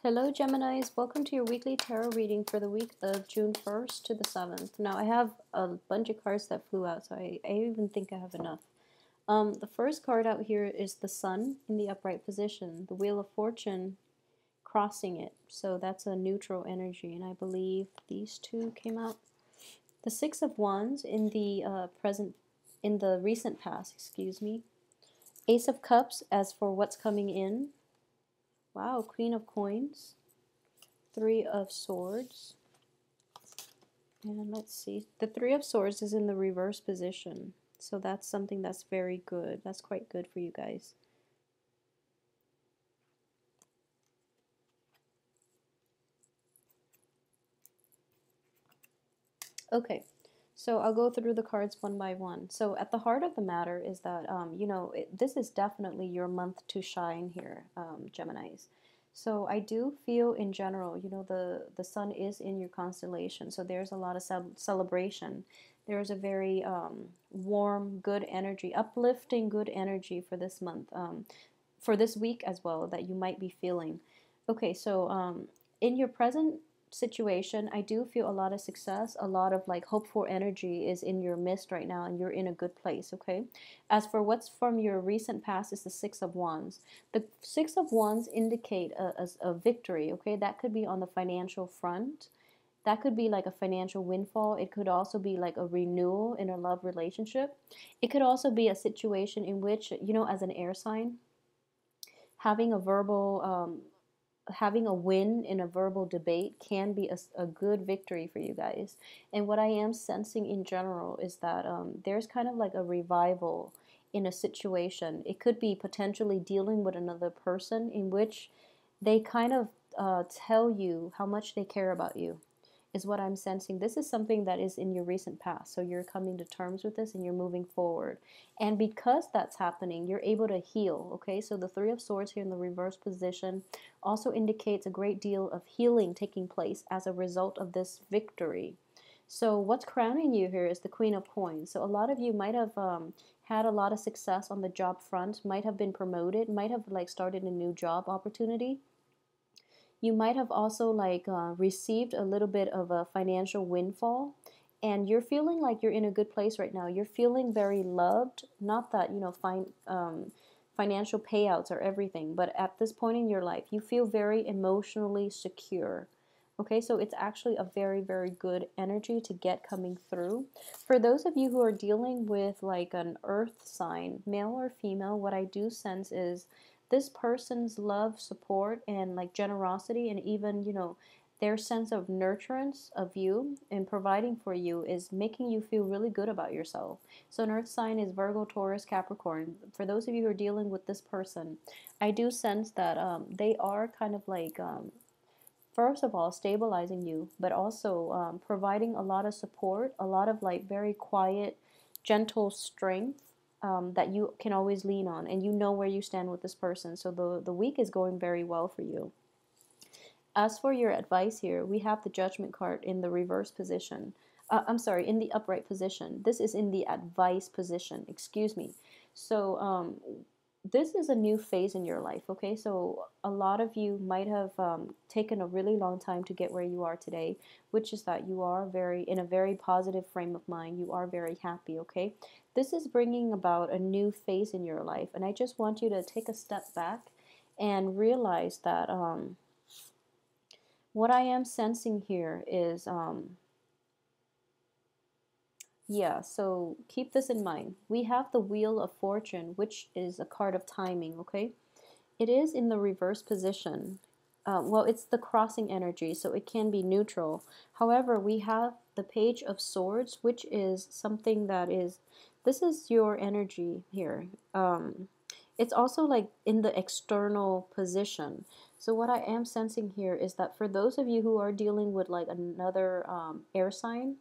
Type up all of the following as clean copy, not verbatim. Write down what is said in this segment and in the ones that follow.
Hello Geminis, welcome to your weekly tarot reading for the week of June 1st to the 7th. Now I have a bunch of cards that flew out, so I even think I have enough. The first card out here is the Sun in the upright position, the Wheel of Fortune crossing it, so that's a neutral energy, and I believe these two came out. The Six of Wands in the in the recent past, excuse me. Ace of Cups as for what's coming in. Wow, Queen of Coins. Three of Swords. And let's see. The Three of Swords is in the reverse position. So that's something that's very good. That's quite good for you guys. Okay. So I'll go through the cards one by one. So at the heart of the matter is that, this is definitely your month to shine here, Geminis. So I do feel in general, the sun is in your constellation. So there's a lot of celebration. There's a very warm, good energy, uplifting, good energy for this month, for this week as well, that you might be feeling. Okay, so in your present situation, I do feel a lot of success, a lot of like hopeful energy is in your midst right now, and you're in a good place, okay? As for what's from your recent past is the Six of Wands. The Six of Wands indicate a victory, okay? That could be on the financial front. That could be like a financial windfall. It could also be like a renewal in a love relationship. It could also be a situation in which, as an air sign, having a verbal having a win in a verbal debate can be a good victory for you guys. And what I am sensing in general is that there's kind of like a revival in a situation. It could be potentially dealing with another person in which they kind of tell you how much they care about you, is what I'm sensing. This is something that is in your recent past. So you're coming to terms with this and you're moving forward. And because that's happening, you're able to heal. Okay, so the Three of Swords here in the reverse position also indicates a great deal of healing taking place as a result of this victory. So what's crowning you here is the Queen of Coins. So a lot of you might have had a lot of success on the job front, might have been promoted, might have like started a new job opportunity. You might have also like received a little bit of a financial windfall, and you're feeling like you're in a good place right now. You're feeling very loved. Not that financial payouts are everything, but at this point in your life, you feel very emotionally secure. Okay, so it's actually a very, very good energy to get coming through. For those of you who are dealing with like an earth sign, male or female, what I do sense is this person's love, support, and like generosity, and even, their sense of nurturance of you and providing for you is making you feel really good about yourself. So an earth sign is Virgo, Taurus, Capricorn. For those of you who are dealing with this person, I do sense that they are kind of like, first of all, stabilizing you, but also providing a lot of support, a lot of like very quiet, gentle strength that you can always lean on, and you know where you stand with this person. So the week is going very well for you. As for your advice here, we have the Judgment card in the reverse position. I'm sorry, in the upright position. This is in the advice position, excuse me. So this is a new phase in your life, okay? So a lot of you might have taken a really long time to get where you are today, which is that you are in a very positive frame of mind. You are very happy, okay? This is bringing about a new phase in your life, and I just want you to take a step back and realize that what I am sensing here is yeah, so keep this in mind. We have the Wheel of Fortune, which is a card of timing, okay? It is in the reverse position. Well, it's the crossing energy, so it can be neutral. However, we have the Page of Swords, which is something that is, this is your energy here. It's also like in the external position. So what I am sensing here is that for those of you who are dealing with like another air sign,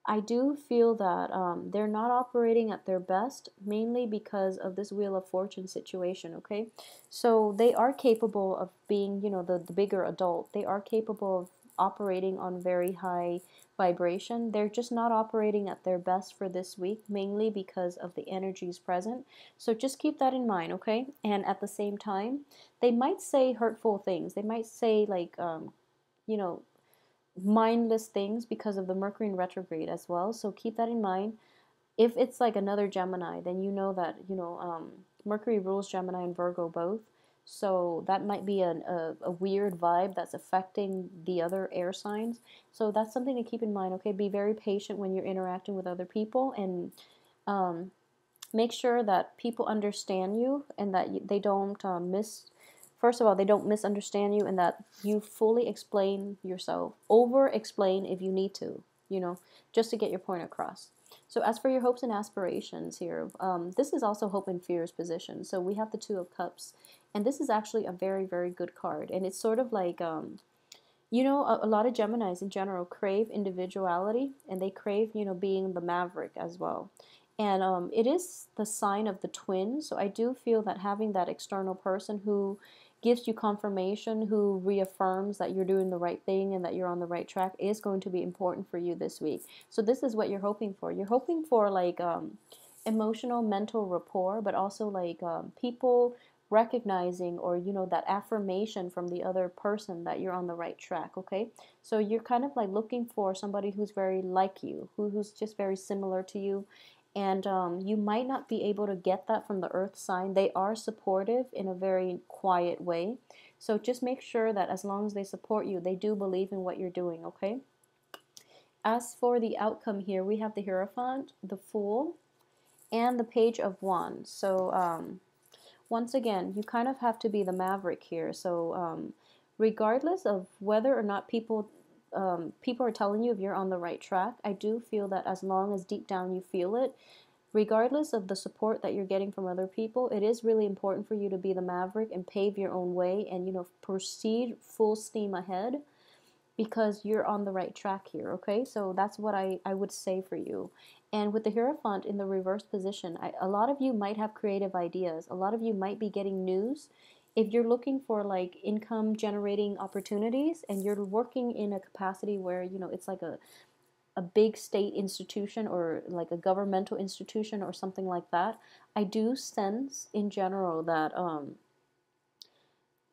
I do feel that they're not operating at their best, mainly because of this Wheel of Fortune situation, okay? So they are capable of being, the bigger adult. They are capable of operating on very high vibration. They're just not operating at their best for this week, mainly because of the energies present. So just keep that in mind, okay? And at the same time, they might say hurtful things. They might say like, you know, mindless things because of the Mercury in retrograde as well. So keep that in mind. If it's like another Gemini, then you know that, Mercury rules Gemini and Virgo both. So that might be a weird vibe that's affecting the other air signs. So that's something to keep in mind, okay? Be very patient when you're interacting with other people, and um, make sure that people understand you, and that they don't first of all, they don't misunderstand you, and that you fully explain yourself. Over explain if you need to, just to get your point across. So as for your hopes and aspirations here, this is also hope and fears position. So we have the Two of Cups, and this is actually a very, very good card. And it's sort of like, a lot of Geminis in general crave individuality, and they crave, being the maverick as well. And it is the sign of the twin. So I do feel that having that external person who gives you confirmation, who reaffirms that you're doing the right thing and that you're on the right track, is going to be important for you this week. So this is what you're hoping for. You're hoping for like emotional, mental rapport, but also like people recognizing, or that affirmation from the other person that you're on the right track. Okay, so you're kind of like looking for somebody who's very like you, who's just very similar to you. And you might not be able to get that from the earth sign. They are supportive in a very quiet way. So just make sure that as long as they support you, they do believe in what you're doing, okay? As for the outcome here, we have the Hierophant, the Fool, and the Page of Wands. So once again, you kind of have to be the maverick here. So regardless of whether or not people are telling you if you're on the right track, I do feel that as long as deep down you feel it, regardless of the support that you're getting from other people, it is really important for you to be the maverick and pave your own way, and proceed full steam ahead, because you're on the right track here, okay? So that's what I would say for you. And with the Hierophant in the reverse position, a lot of you might have creative ideas. A lot of you might be getting news. If you're looking for like income generating opportunities, and you're working in a capacity where, it's like a big state institution, or like a governmental institution or something like that, I do sense in general that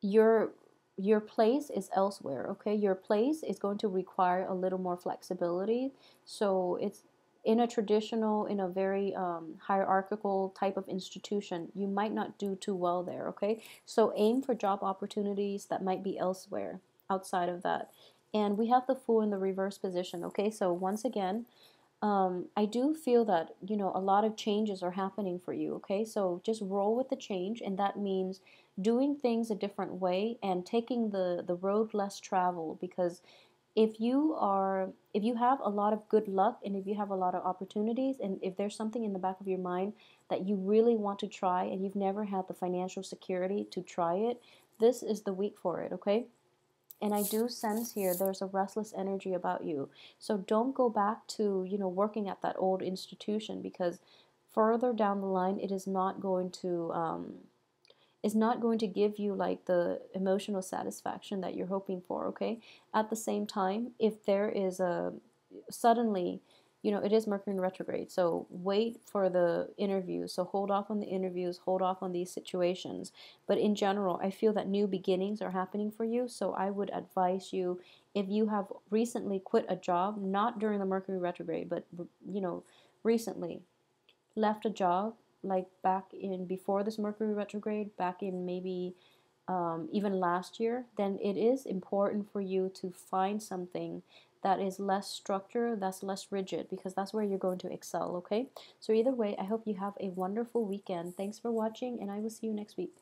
your place is elsewhere, okay? Your place is going to require a little more flexibility. So it's in a very hierarchical type of institution, you might not do too well there, okay? So aim for job opportunities that might be elsewhere outside of that. And we have the Fool in the reverse position, okay? So once again, I do feel that, a lot of changes are happening for you, okay? So just roll with the change, and that means doing things a different way and taking the road less traveled, because if you have a lot of good luck, and if you have a lot of opportunities, and if there's something in the back of your mind that you really want to try and you've never had the financial security to try it, this is the week for it, okay? And I do sense here there's a restless energy about you. So don't go back to, working at that old institution, because further down the line, it is not going to give you like the emotional satisfaction that you're hoping for, okay? At the same time, if there is a suddenly, it is Mercury in retrograde, so wait for the interviews. So hold off on the interviews, hold off on these situations. But in general, I feel that new beginnings are happening for you. So I would advise you, if you have recently quit a job, not during the Mercury retrograde, but recently left a job, like back in before this Mercury retrograde, back in maybe even last year, then it is important for you to find something that is less structured, that's less rigid, because that's where you're going to excel, okay? So either way, I hope you have a wonderful weekend. Thanks for watching, and I will see you next week.